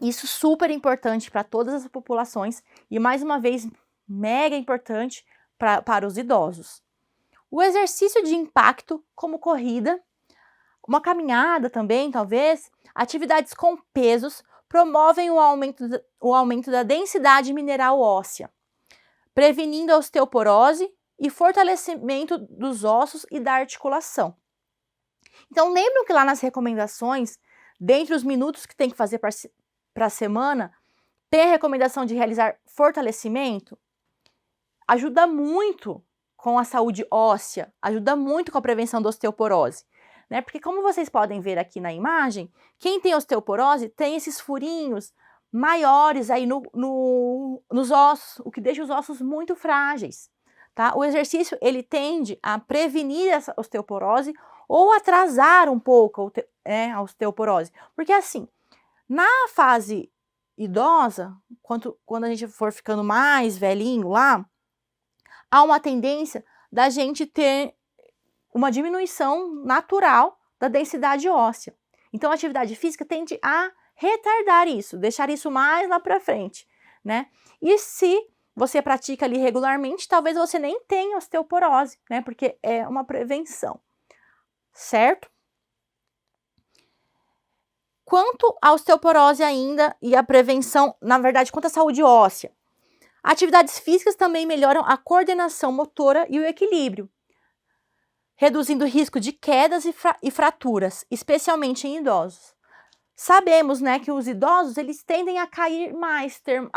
Isso super importante para todas as populações e, mais uma vez, mega importante para os idosos. O exercício de impacto, como corrida, uma caminhada também, talvez, atividades com pesos, promovem o aumento da densidade mineral óssea, prevenindo a osteoporose e fortalecimento dos ossos e da articulação. Então, lembram que lá nas recomendações, dentre os minutos que tem que fazer para a semana, tem a recomendação de realizar fortalecimento? Ajuda muito com a saúde óssea, ajuda muito com a prevenção da osteoporose, né? Porque como vocês podem ver aqui na imagem, quem tem osteoporose tem esses furinhos maiores aí nos ossos, o que deixa os ossos muito frágeis, tá? O exercício, ele tende a prevenir essa osteoporose ou atrasar um pouco a osteoporose. Porque assim, na fase idosa, quando a gente for ficando mais velhinho lá, há uma tendência da gente ter uma diminuição natural da densidade óssea. Então a atividade física tende a retardar isso, deixar isso mais lá para frente, né? E se você pratica ali regularmente, talvez você nem tenha osteoporose, né? Porque é uma prevenção, certo? Quanto à osteoporose ainda e a prevenção, na verdade, quanto à saúde óssea, atividades físicas também melhoram a coordenação motora e o equilíbrio, reduzindo o risco de quedas e fraturas, especialmente em idosos. Sabemos, né, que os idosos, eles tendem a cair mais, ter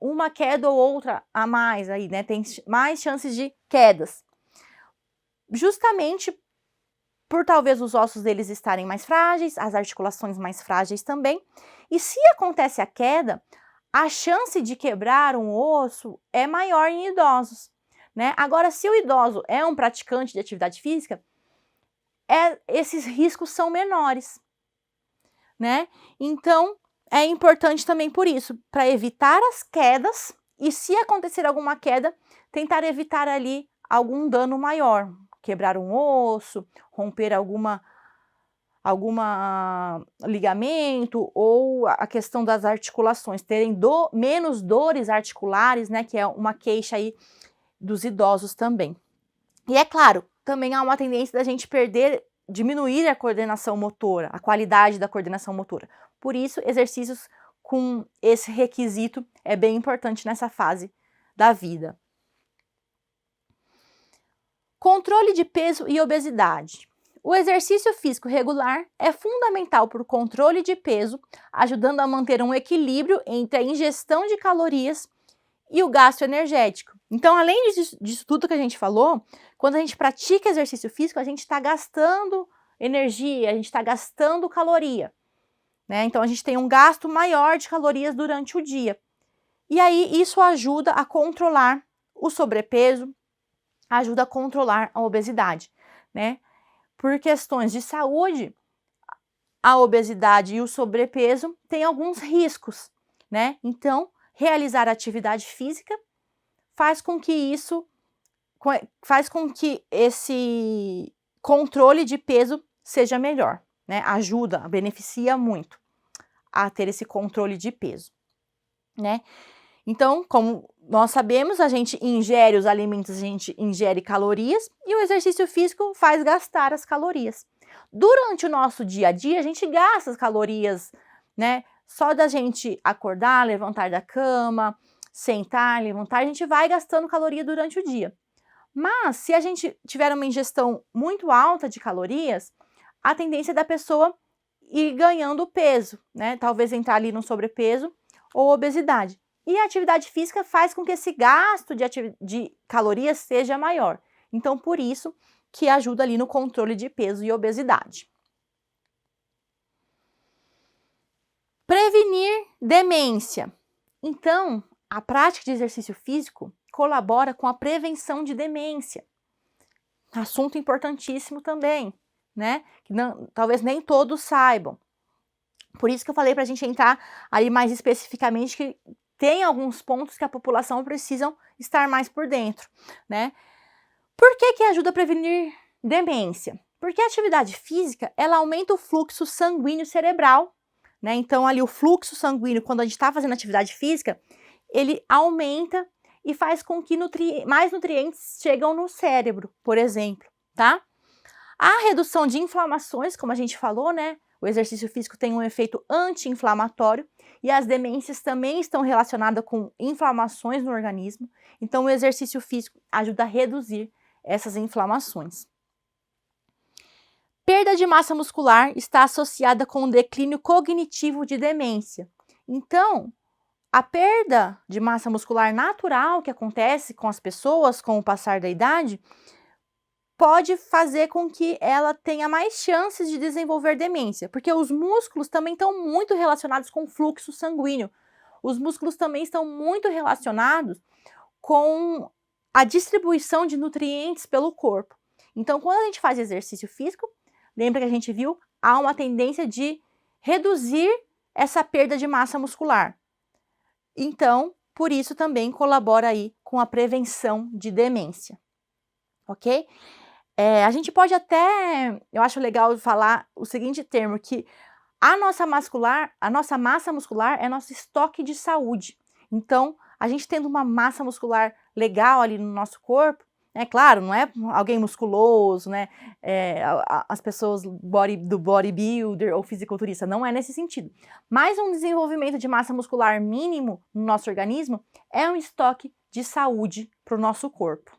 uma queda ou outra a mais aí, né, tem mais chances de quedas. Justamente por talvez os ossos deles estarem mais frágeis, as articulações mais frágeis também. E se acontece a queda, a chance de quebrar um osso é maior em idosos, né? Agora, se o idoso é um praticante de atividade física, esses riscos são menores, né? Então, é importante também por isso, para evitar as quedas e se acontecer alguma queda, tentar evitar ali algum dano maior, quebrar um osso, romper alguma ligamento ou a questão das articulações, terem menos dores articulares, né, que é uma queixa aí dos idosos também. E é claro, também há uma tendência da gente diminuir a coordenação motora, a qualidade da coordenação motora. Por isso, exercícios com esse requisito é bem importante nessa fase da vida. Controle de peso e obesidade. O exercício físico regular é fundamental para o controle de peso, ajudando a manter um equilíbrio entre a ingestão de calorias e o gasto energético. Então, além disso tudo que a gente falou, quando a gente pratica exercício físico, a gente está gastando energia, a gente está gastando caloria, né? Então, a gente tem um gasto maior de calorias durante o dia. E aí, isso ajuda a controlar o sobrepeso, ajuda a controlar a obesidade, né? Por questões de saúde, a obesidade e o sobrepeso têm alguns riscos, né? Então, realizar atividade física faz com que esse controle de peso seja melhor, né? Ajuda, beneficia muito a ter esse controle de peso, né? Então, como nós sabemos, a gente ingere os alimentos, a gente ingere calorias e o exercício físico faz gastar as calorias. Durante o nosso dia a dia, a gente gasta as calorias, né? Só da gente acordar, levantar da cama, sentar, levantar, a gente vai gastando caloria durante o dia. Mas, se a gente tiver uma ingestão muito alta de calorias, a tendência é da pessoa ir ganhando peso, né? Talvez entrar ali no sobrepeso ou obesidade. E a atividade física faz com que esse gasto de calorias seja maior. Então, por isso que ajuda ali no controle de peso e obesidade. Prevenir demência. Então, a prática de exercício físico colabora com a prevenção de demência. Assunto importantíssimo também, né? Que talvez nem todos saibam. Por isso que eu falei para a gente entrar aí mais especificamente que tem alguns pontos que a população precisa estar mais por dentro, né? Por que ajuda a prevenir demência? Porque a atividade física, ela aumenta o fluxo sanguíneo cerebral, né? Então, ali o fluxo sanguíneo, quando a gente está fazendo atividade física, ele aumenta e faz com que mais nutrientes chegam no cérebro, por exemplo, tá? A redução de inflamações, como a gente falou, né? O exercício físico tem um efeito anti-inflamatório e as demências também estão relacionadas com inflamações no organismo. Então, o exercício físico ajuda a reduzir essas inflamações. Perda de massa muscular está associada com o declínio cognitivo de demência. Então, a perda de massa muscular natural que acontece com as pessoas com o passar da idade pode fazer com que ela tenha mais chances de desenvolver demência, porque os músculos também estão muito relacionados com o fluxo sanguíneo. Os músculos também estão muito relacionados com a distribuição de nutrientes pelo corpo. Então, quando a gente faz exercício físico, lembra que a gente viu? Há uma tendência de reduzir essa perda de massa muscular. Então, por isso também colabora aí com a prevenção de demência, ok? A gente pode até, eu acho legal falar o seguinte termo, que a nossa massa muscular é nosso estoque de saúde. Então, a gente tendo uma massa muscular legal ali no nosso corpo, é claro, não é alguém musculoso, né? As pessoas do bodybuilder ou fisiculturista, não é nesse sentido. Mas um desenvolvimento de massa muscular mínimo no nosso organismo é um estoque de saúde para o nosso corpo.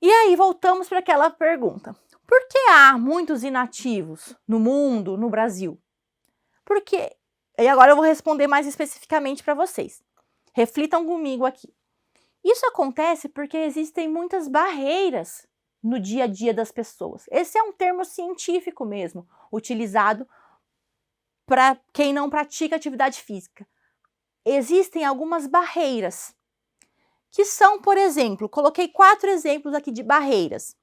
E aí voltamos para aquela pergunta. Por que há muitos inativos no mundo, no Brasil? Porque, e agora eu vou responder mais especificamente para vocês. Reflitam comigo aqui. Isso acontece porque existem muitas barreiras no dia a dia das pessoas. Esse é um termo científico mesmo, utilizado para quem não pratica atividade física. Existem algumas barreiras, que são, por exemplo, coloquei 4 exemplos aqui de barreiras.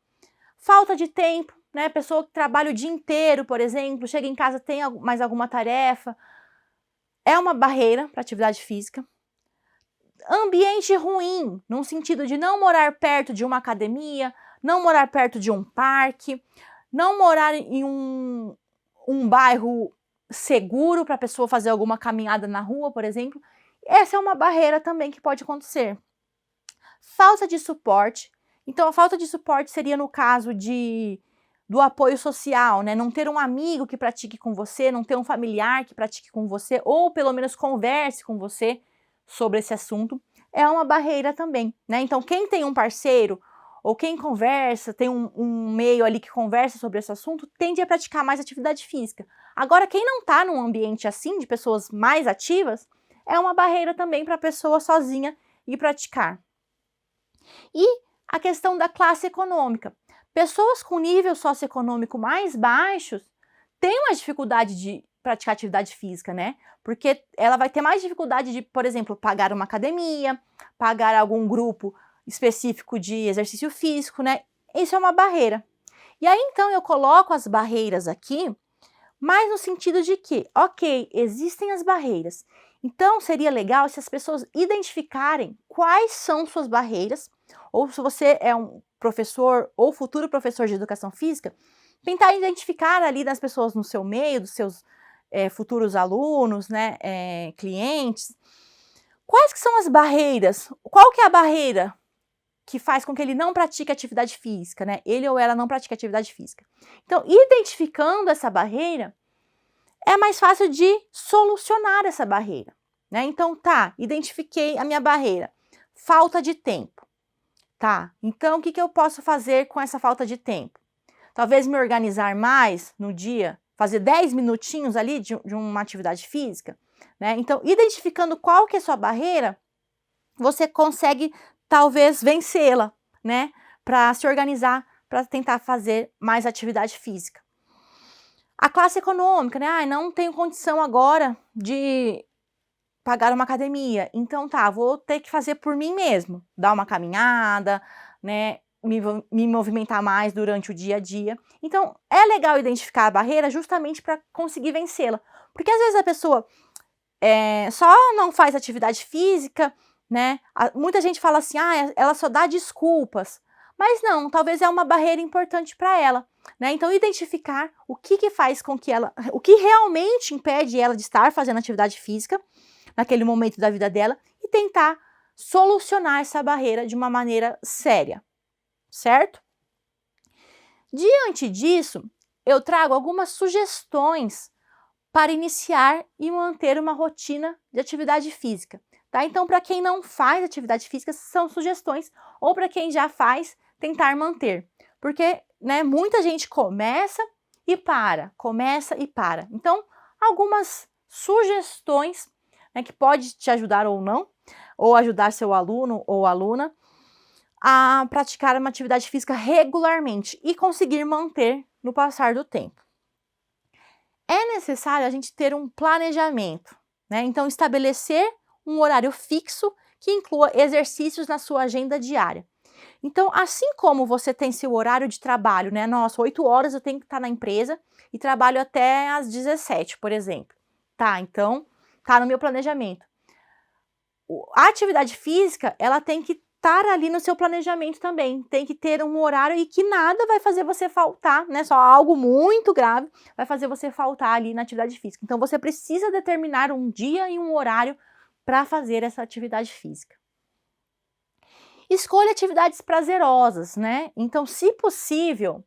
Falta de tempo, né? Pessoa que trabalha o dia inteiro, por exemplo, chega em casa, tem mais alguma tarefa, é uma barreira para atividade física. Ambiente ruim, no sentido de não morar perto de uma academia, não morar perto de um parque, não morar em um bairro seguro para a pessoa fazer alguma caminhada na rua, por exemplo. Essa é uma barreira também que pode acontecer. Falta de suporte. Então, a falta de suporte seria no caso do apoio social, né? Não ter um amigo que pratique com você, não ter um familiar que pratique com você, ou pelo menos converse com você sobre esse assunto, é uma barreira também, né? Então, quem tem um parceiro, ou quem conversa, tem um meio ali que conversa sobre esse assunto, tende a praticar mais atividade física. Agora, quem não está num ambiente assim, de pessoas mais ativas, é uma barreira também para a pessoa sozinha ir praticar. E a questão da classe econômica. Pessoas com nível socioeconômico mais baixos têm uma dificuldade de praticar atividade física, né? Porque ela vai ter mais dificuldade de, por exemplo, pagar uma academia, pagar algum grupo específico de exercício físico, né? Isso é uma barreira. E aí, então, eu coloco as barreiras aqui, mas no sentido de que, ok, existem as barreiras. Então, seria legal se as pessoas identificarem quais são suas barreiras, ou se você é um professor ou futuro professor de educação física, tentar identificar ali das pessoas no seu meio, dos seus futuros alunos, né, clientes, quais que são as barreiras? Qual que é a barreira que faz com que ele não pratique atividade física, né? Ele ou ela não pratica atividade física. Então, identificando essa barreira, é mais fácil de solucionar essa barreira, né? Então, tá, identifiquei a minha barreira. Falta de tempo. Tá, então o que eu posso fazer com essa falta de tempo? Talvez me organizar mais no dia, fazer 10 minutinhos ali de uma atividade física, né? Então, identificando qual que é a sua barreira, você consegue talvez vencê-la, né? Para se organizar, para tentar fazer mais atividade física. A classe econômica, né? Ah, não tenho condição agora de pagar uma academia, então tá, vou ter que fazer por mim mesmo, dar uma caminhada, né, me movimentar mais durante o dia a dia. Então, é legal identificar a barreira justamente para conseguir vencê-la, porque às vezes a pessoa só não faz atividade física, né, muita gente fala assim, ah, ela só dá desculpas, mas não, talvez é uma barreira importante para ela, né, então identificar o que faz com que ela, o que realmente impede ela de estar fazendo atividade física, naquele momento da vida dela, e tentar solucionar essa barreira de uma maneira séria, certo? Diante disso, eu trago algumas sugestões para iniciar e manter uma rotina de atividade física, tá? Então, para quem não faz atividade física, são sugestões, ou para quem já faz, tentar manter, porque, né, muita gente começa e para. Então, algumas sugestões, né, que pode te ajudar ou não, ou ajudar seu aluno ou aluna a praticar uma atividade física regularmente e conseguir manter no passar do tempo. É necessário a gente ter um planejamento, né? Então, estabelecer um horário fixo que inclua exercícios na sua agenda diária. Então, assim como você tem seu horário de trabalho, né? Nossa, 8 horas eu tenho que estar na empresa e trabalho até às 17, por exemplo. Tá, então, tá no meu planejamento. A atividade física, ela tem que estar ali no seu planejamento também. Tem que ter um horário e que nada vai fazer você faltar, né? Só algo muito grave vai fazer você faltar ali na atividade física. Então, você precisa determinar um dia e um horário para fazer essa atividade física. Escolha atividades prazerosas, né? Então, se possível,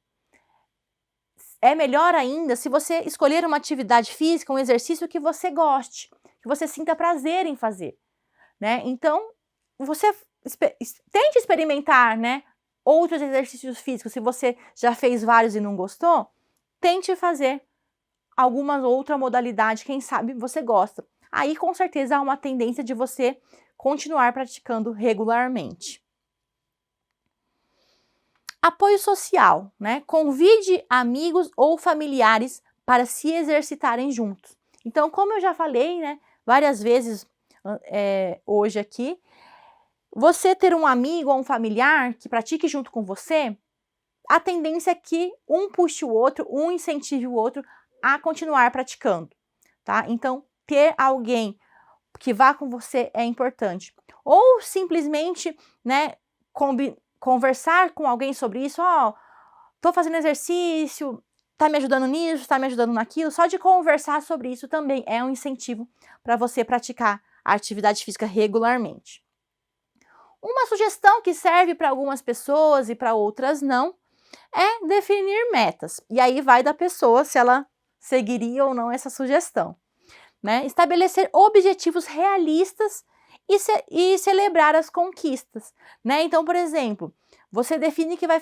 é melhor ainda se você escolher uma atividade física, um exercício que você goste, que você sinta prazer em fazer, né? Então, você tente experimentar, né, outros exercícios físicos. Se você já fez vários e não gostou, tente fazer alguma outra modalidade, quem sabe você gosta. Aí, com certeza, há uma tendência de você continuar praticando regularmente. Apoio social, né? Convide amigos ou familiares para se exercitarem juntos. Então, como eu já falei, né, várias vezes hoje aqui, você ter um amigo ou um familiar que pratique junto com você, a tendência é que um puxe o outro, um incentive o outro a continuar praticando, tá? Então, ter alguém que vá com você é importante. Ou simplesmente, né, conversar com alguém sobre isso, tô fazendo exercício, tá me ajudando nisso, tá me ajudando naquilo. Só de conversar sobre isso também é um incentivo para você praticar a atividade física regularmente. Uma sugestão que serve para algumas pessoas e para outras não, é definir metas. E aí vai da pessoa se ela seguiria ou não essa sugestão, né? Estabelecer objetivos realistas e celebrar as conquistas, né? Então, por exemplo, você define que vai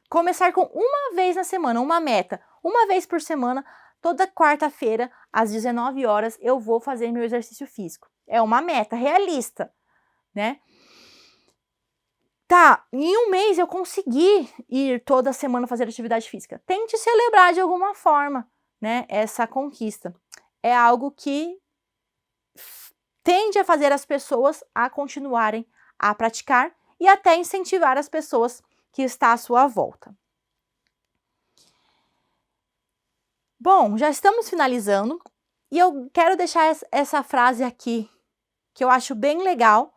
começar com uma vez na semana, uma meta, uma vez por semana, toda quarta-feira, às 19 horas, eu vou fazer meu exercício físico. É uma meta realista, né? Tá, em um mês eu consegui ir toda semana fazer atividade física. Tente celebrar de alguma forma, né, essa conquista. É algo que tende a fazer as pessoas a continuarem a praticar e até incentivar as pessoas que estão à sua volta. Bom, já estamos finalizando e eu quero deixar essa frase aqui, que eu acho bem legal,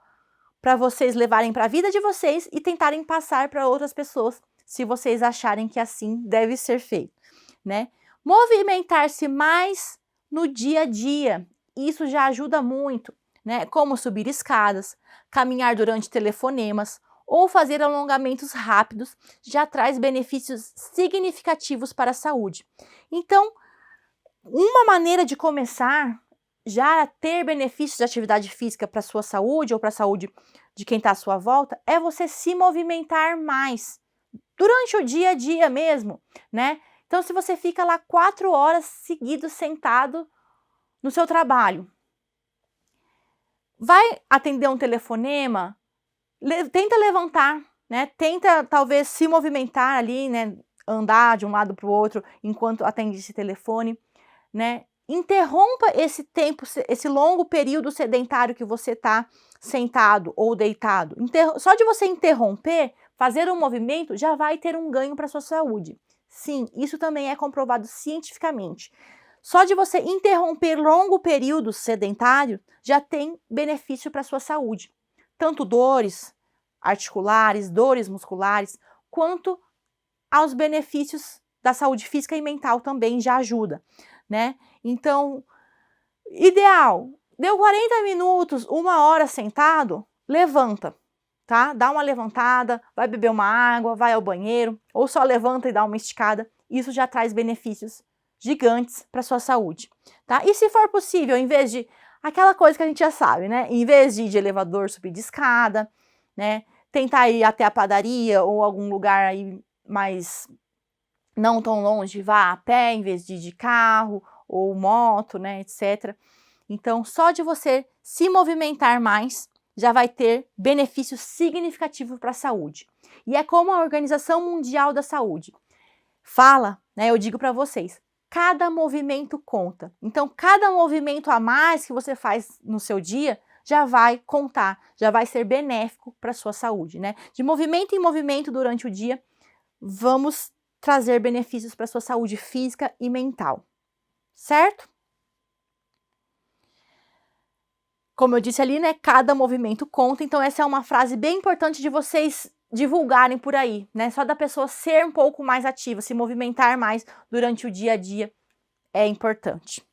para vocês levarem para a vida de vocês e tentarem passar para outras pessoas, se vocês acharem que assim deve ser feito, né? Movimentar-se mais no dia a dia, isso já ajuda muito, né? Como subir escadas, caminhar durante telefonemas ou fazer alongamentos rápidos, já traz benefícios significativos para a saúde. Então, uma maneira de começar já ter benefícios de atividade física para a sua saúde ou para a saúde de quem está à sua volta, é você se movimentar mais, durante o dia a dia mesmo, né? Então, se você fica lá 4 horas seguidas sentado no seu trabalho, vai atender um telefonema, tenta levantar, né? Tenta talvez se movimentar ali, né? Andar de um lado para o outro enquanto atende esse telefone, né? Interrompa esse tempo, esse longo período sedentário que você está sentado ou deitado. Só de você interromper, fazer um movimento, já vai ter um ganho para a sua saúde. Sim, isso também é comprovado cientificamente. Só de você interromper longo período sedentário, já tem benefício para a sua saúde. Tanto dores articulares, dores musculares, quanto aos benefícios da saúde física e mental também já ajuda, né? Então, ideal, deu 40 minutos, 1 hora sentado, levanta, tá? Dá uma levantada, vai beber uma água, vai ao banheiro, ou só levanta e dá uma esticada. Isso já traz benefícios gigantes para sua saúde, tá? E se for possível, em vez de aquela coisa que a gente já sabe, né? Em vez de ir de elevador, subir de escada, né? Tentar ir até a padaria ou algum lugar aí mais não tão longe, vá a pé em vez de ir de carro ou moto, né, etc. Então, só de você se movimentar mais, já vai ter benefício significativo para a saúde. E é como a Organização Mundial da Saúde fala, né, eu digo para vocês, cada movimento conta. Então, cada movimento a mais que você faz no seu dia já vai contar, já vai ser benéfico para a sua saúde, né? De movimento em movimento durante o dia, vamos trazer benefícios para a sua saúde física e mental, certo? Como eu disse ali, né, cada movimento conta, então essa é uma frase bem importante de vocês divulgarem por aí, né? Só da pessoa ser um pouco mais ativa, se movimentar mais durante o dia a dia é importante.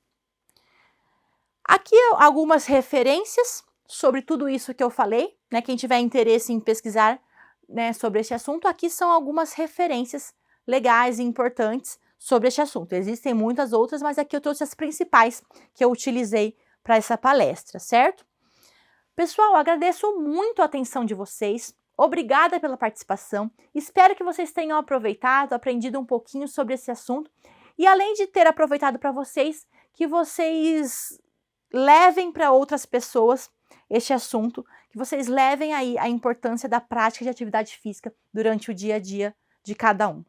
Aqui algumas referências sobre tudo isso que eu falei, né? Quem tiver interesse em pesquisar, né, sobre esse assunto, aqui são algumas referências legais e importantes sobre este assunto. Existem muitas outras, mas aqui eu trouxe as principais que eu utilizei para essa palestra, certo? Pessoal, agradeço muito a atenção de vocês, obrigada pela participação, espero que vocês tenham aproveitado, aprendido um pouquinho sobre esse assunto e além de ter aproveitado para vocês, que vocês levem para outras pessoas este assunto, que vocês levem aí a importância da prática de atividade física durante o dia a dia de cada um.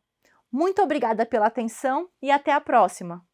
Muito obrigada pela atenção e até a próxima!